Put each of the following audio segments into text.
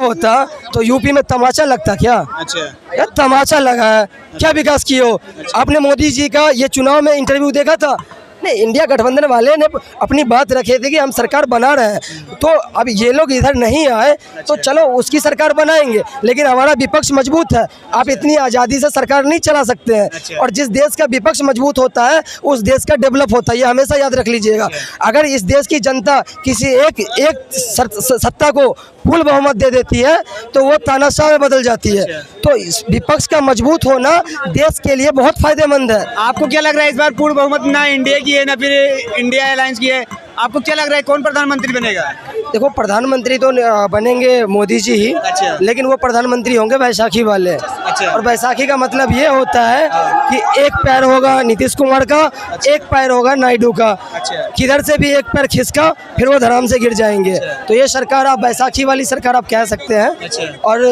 होता तो यूपी में तमाचा लगता क्या? अच्छा, यार तमाचा लगा है, क्या विकास किए हो? आपने मोदी जी का ये चुनाव में इंटरव्यू देखा था? नहीं, इंडिया गठबंधन वाले ने अपनी बात रखे थे कि हम सरकार बना रहे हैं, तो अब ये लोग इधर नहीं आए तो चलो उसकी सरकार बनाएंगे, लेकिन हमारा विपक्ष मजबूत है। आप इतनी आज़ादी से सरकार नहीं चला सकते हैं, और जिस देश का विपक्ष मजबूत होता है उस देश का डेवलप होता है, ये हमेशा याद रख लीजिएगा। अगर इस देश की जनता किसी एक सत्ता को फुल बहुमत दे देती है तो वो तानाशाह में बदल जाती है। तो इस विपक्ष का मजबूत होना देश के लिए बहुत फायदेमंद है। आपको क्या लग रहा है इस बार पूर्ण बहुमत ना इंडिया की है ना फिर इंडिया अलायंस की है, आपको क्या लग रहा है कौन प्रधानमंत्री बनेगा? देखो, प्रधानमंत्री तो बनेंगे मोदी जी ही, लेकिन वो प्रधानमंत्री होंगे बैसाखी वाले। और बैसाखी का मतलब ये होता है कि एक पैर होगा नीतीश कुमार का, एक पैर होगा नायडू का, किधर से भी एक पैर खिसका फिर वो धराम से गिर जाएंगे। तो ये सरकार आप बैसाखी वाली सरकार आप कह सकते हैं, और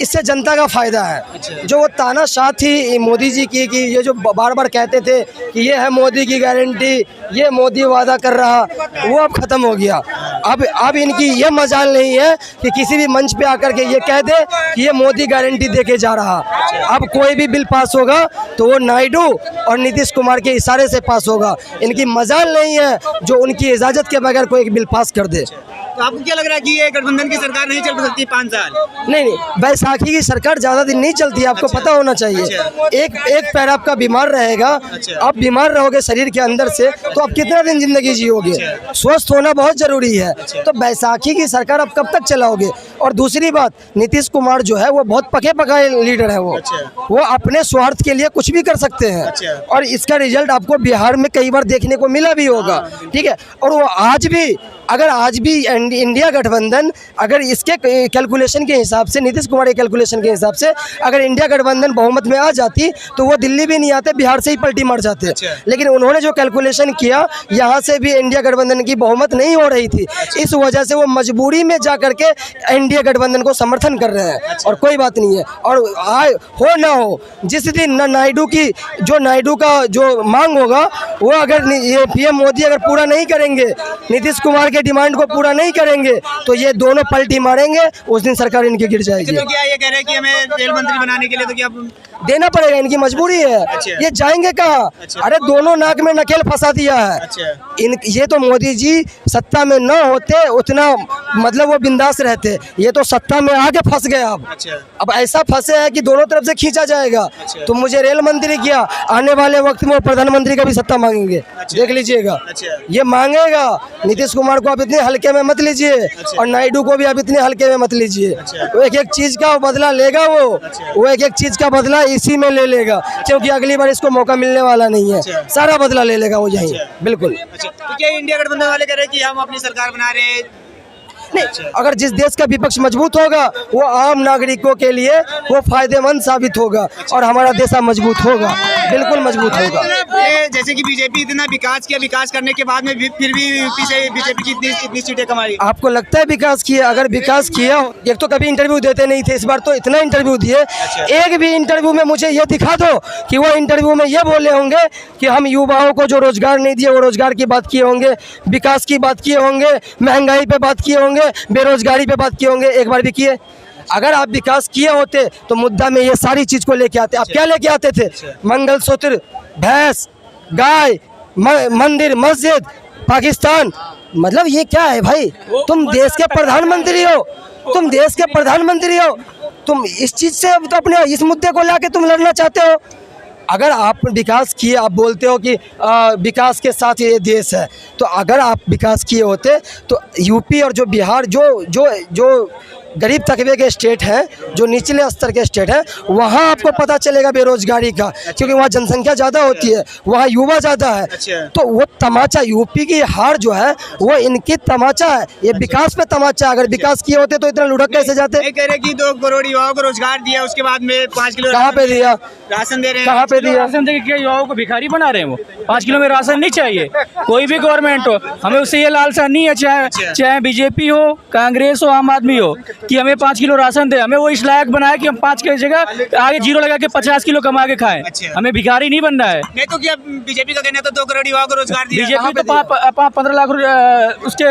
इससे जनता का फायदा है। जो वो तानाशाह थी मोदी जी की कि ये जो बार बार कहते थे कि ये है मोदी की गारंटी, ये मोदी वादा कर रहा, वो अब खत्म हो गया। अब इनकी ये मजाल नहीं है कि किसी भी मंच पे आकर के ये कह दे कि ये मोदी गारंटी दे के जा रहा। अब कोई भी बिल पास होगा तो वो नायडू और नीतीश कुमार के इशारे से पास होगा। इनकी मजाल नहीं है जो उनकी इजाज़त के बगैर कोई बिल पास कर दे। तो आपको क्या लग रहा है कि ये गठबंधन की सरकार नहीं चल सकती 5 साल? नहीं, बैसाखी की सरकार ज़्यादा दिन नहीं चलती, आपको पता होना चाहिए। एक पैर आपका बीमार रहेगा, आप बीमार रहोगे शरीर के अंदर से, तो आप कितना दिन जिंदगी जियोगे? स्वस्थ होना बहुत ज़रूरी है। तो बैसाखी की सरकार आप कब तक चलाओगे? और दूसरी बात, नीतीश कुमार जो है वो बहुत पके पकाए लीडर है। वो अपने स्वार्थ के लिए कुछ भी कर सकते हैं, और इसका रिजल्ट आपको बिहार में कई बार देखने को मिला भी होगा, ठीक है। और वो आज भी इंडिया गठबंधन अगर इसके कैलकुलेशन के हिसाब से, नीतीश कुमार के कैलकुलेशन के हिसाब से अगर इंडिया गठबंधन बहुमत में आ जाती तो वो दिल्ली भी नहीं आते, बिहार से ही पलटी मार जाते। लेकिन उन्होंने जो कैलकुलेशन किया, यहाँ से भी इंडिया गठबंधन की बहुमत नहीं हो रही थी, इस वजह से वो मजबूरी में जा करके इंडिया गठबंधन को समर्थन कर रहे हैं। और कोई बात नहीं है, और हो ना हो, जिस दिन नायडू का जो मांग होगा वो अगर ये पीएम मोदी अगर पूरा नहीं करेंगे, नीतीश कुमार के डिमांड को पूरा नहीं करेंगे, तो ये दोनों पलटी मारेंगे, उस दिन सरकार इनकी गिर जाएगी। तो क्या ये कह रहे हैं कि हमें रेल मंत्री बनाने के लिए तो क्या देना पड़ेगा, इनकी मजबूरी है। ये जाएंगे कहाँ? अरे दोनों नाक में नकेल फंसा दिया है। ये तो मोदी जी सत्ता में न होते उतना मतलब वो बिंदास रहते, ये तो सत्ता में आके फंस गए। अब ऐसा फंसे है कि दोनों तरफ से खींचा जाएगा। तो मुझे रेल मंत्री किया, आने वाले वक्त में वो प्रधानमंत्री का भी सत्ता मांगेंगे, देख लीजिएगा। ये मांगेगा। नीतीश कुमार को आप इतने हल्के में मत लीजिए, और नायडू को भी आप इतने हल्के में मत लीजिए। वो एक चीज का बदला लेगा, वो एक चीज का बदला इसी में ले लेगा, क्योंकि अगली बार इसको मौका मिलने वाला नहीं है। सारा बदला ले लेगा वो यहीं, बिल्कुल। तो क्या इंडिया गठबंधन वाले कह रहे हैं कि हम अपनी सरकार बना रहे हैं? नहीं, अगर जिस देश का विपक्ष मजबूत होगा वो आम नागरिकों के लिए वो फायदेमंद साबित होगा, और हमारा देश मजबूत होगा, बिल्कुल मजबूत होगा। जैसे कि बीजेपी इतना विकास किया, विकास करने के बाद में फिर भी यूपी से बीजेपी की इतनी सीटें कमाई। आपको लगता है विकास किया? अगर विकास किया, एक तो कभी इंटरव्यू देते नहीं थे, इस बार तो इतना इंटरव्यू दिए। एक भी इंटरव्यू में मुझे ये दिखा दो कि वो इंटरव्यू में ये बोले होंगे कि हम युवाओं को जो रोजगार नहीं दिए वो रोजगार की बात किए होंगे, विकास की बात किए होंगे, महंगाई पे बात किए होंगे, बेरोजगारी पे बात किए होंगे। एक बार भी किए? अगर आप विकास किए होते तो मुद्दा में ये सारी चीज को लेके आते। आप क्या लेके आते थे? मंगलसूत्र, भैंस, गाय, मंदिर, मस्जिद, पाकिस्तान। मतलब ये क्या है भाई? तुम देश के प्रधानमंत्री हो, तुम देश के प्रधानमंत्री हो, तुम इस चीज से तो अपने इस मुद्दे को लाके तुम लड़ना चाहते हो। अगर आप विकास किए, आप बोलते हो कि विकास के साथ ये देश है, तो अगर आप विकास किए होते तो यूपी और जो बिहार जो गरीब तबके के स्टेट हैं, जो निचले स्तर के स्टेट हैं, वहाँ आपको पता चलेगा बेरोजगारी का, क्योंकि वहाँ जनसंख्या ज़्यादा होती है, वहाँ युवा ज़्यादा है। तो वो तमाचा, यूपी की हार जो है वो इनकी तमाचा है, ये विकास पे तमाचा। अगर विकास किए होते तो इतना लुढ़क कैसे जाते? कह रहे कि 2 करोड़ युवाओं को रोजगार दिया, उसके बाद में 5 किलो कहाँ पे दिया? राशन दे रहे हैं। कहाँ पे दिया? राशन देके क्या युवाओं को भिखारी बना रहे हैं? वो 5 किलो में राशन नहीं चाहिए, कोई भी गवर्नमेंट हो, हमें उससे ये लालसा नहीं है, चाहे बीजेपी हो, कांग्रेस हो, आम आदमी हो, कि हमें 5 किलो राशन दे, हमें वो इस लायक बनाया कि हम 5 की जगह आगे जीरो लगा के 50 किलो कमा के खाएं। अच्छा। हमें भिखारी नहीं बनना है। नहीं तो क्या बीजेपी का कहना है तो 2 करोड़ युवाओं को रोजगार दिया। बीजेपी तो 15 लाख उसके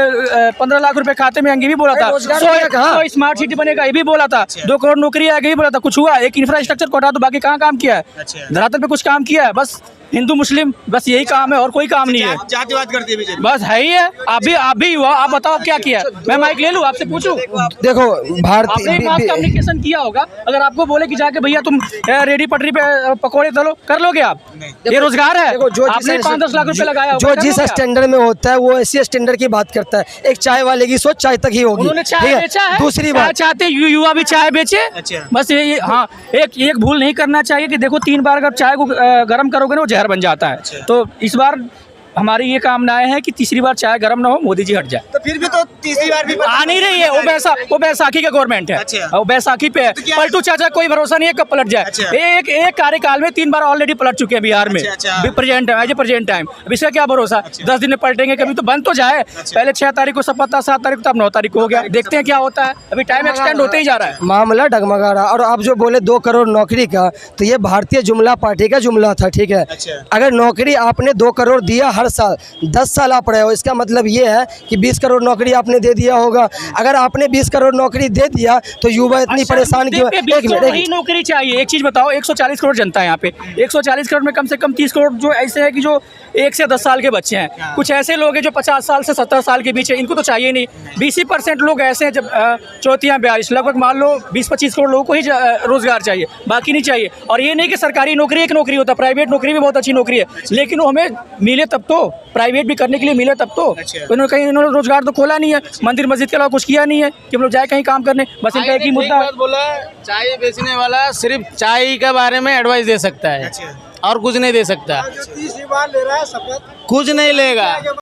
15 लाख रुपए खाते में आएंगे भी बोला था। रोजगार दिया कहाँ? 100 स्मार्ट सिटी बनेगा ये भी बोला था। 2 करोड़ नौकरी आएगी भी बोला था। कुछ हुआ? एक इंफ्रास्ट्रक्चर को हटा दो, बाकी कहाँ काम किया है? अच्छा। धरातल पे कुछ काम किया है? बस हिंदू मुस्लिम बस यही काम है और कोई काम नहीं है। जातिवाद करती है बीजेपी। बस है ही है। आप भी हुआ, आप बताओ क्या किया है? मैं माइक ले लूं आपसे पूछूं? देखो आपने भारतीय मास कम्युनिकेशन किया होगा। अगर आपको बोले कि जाके भैया तुम रेडी पटरी पे पकौड़े तलो, कर लोगे आप? ये रोजगार है। देखो जो आपने 5-10 लाख रुपए लगाया होगा, जो कर जिस लोगे आप? स्टैंडर्ड में होता है वो ऐसी स्टैंडर्ड की बात करता है। एक चाय वाले की सोच चाय तक ही होगी। उन्होंने ठीक चाय है? बेचा है। दूसरी चाय बात, चाहते युवा भी चाय बेचे। अच्छा। बस ये हाँ, एक भूल नहीं करना चाहिए कि देखो 3 बार अगर चाय को गर्म करोगे ना वो जहर बन जाता है। तो इस बार हमारी ये कामनाएं हैं कि तीसरी बार चाय गर्म ना हो, मोदी जी हट जाए। तो फिर भी तो तीसरी बार भी आ नहीं रही है। वो बैसाखी का गवर्नमेंट है। अच्छा। वो बैसाखी पे है। क्या- पलटू चाचा कोई भरोसा नहीं है कब पलट जाए। अच्छा। एक कार्यकाल में 3 बार ऑलरेडी पलट चुके हैं बिहार में। अच्छा। Present time, as a present time. अब इसका क्या भरोसा? 10 दिन में पलटेंगे, कभी तो बंद तो जाए। पहले 6 तारीख को शपथ था, 7 तारीख को, अब 9 तारीख को हो गया। देखते हैं क्या होता है। अभी टाइम एक्सटेंड होते ही जा रहा है। मामला डगमगा रहा। और आप जो बोले 2 करोड़ नौकरी का, तो ये भारतीय जुमला पार्टी का जुमला था। ठीक है? अच्छा। अगर नौकरी आपने 2 करोड़ दिया हर साल, 10 साल आप रहे हो, इसका मतलब ये है कि 20 करोड़ नौकरी आपने दे दिया होगा। अगर आपने 20 करोड़ नौकरी दे दिया तो युवा इतनी परेशान क्यों? एक मिनट, वही नौकरी चाहिए। एक चीज बताओ, 140 करोड़ जनता है यहाँ पे। 140 करोड़ में कम से कम 30 करोड़ जो ऐसे है कि जो 1 से 10 साल के बच्चे हैं। कुछ ऐसे लोग हैं जो 50 साल से 70 साल के बीच है, इनको तो चाहिए नहीं। 20% लोग ऐसे हैं जब 34-42 लगभग मान लो 20-25 करोड़ लोगों को ही रोजगार चाहिए, बाकी नहीं चाहिए। और ये नहीं कि सरकारी नौकरी एक नौकरी होता है, प्राइवेट नौकरी भी बहुत अच्छी नौकरी है, लेकिन वो हमें मिले तब तो, प्राइवेट भी करने के लिए मिले तब तो। उन्होंने कहीं रोजगार तो खोला नहीं है, मंदिर मस्जिद के अलावा कुछ किया नहीं है कि हम लोग जाए कहीं काम करने। बस इनका एक ही मुद्दा है। बोला चाय बेचने वाला सिर्फ चाय के बारे में एडवाइस दे सकता है और कुछ नहीं दे सकता। तीसरी बार ले रहा है शपथ। कुछ नहीं लेगा।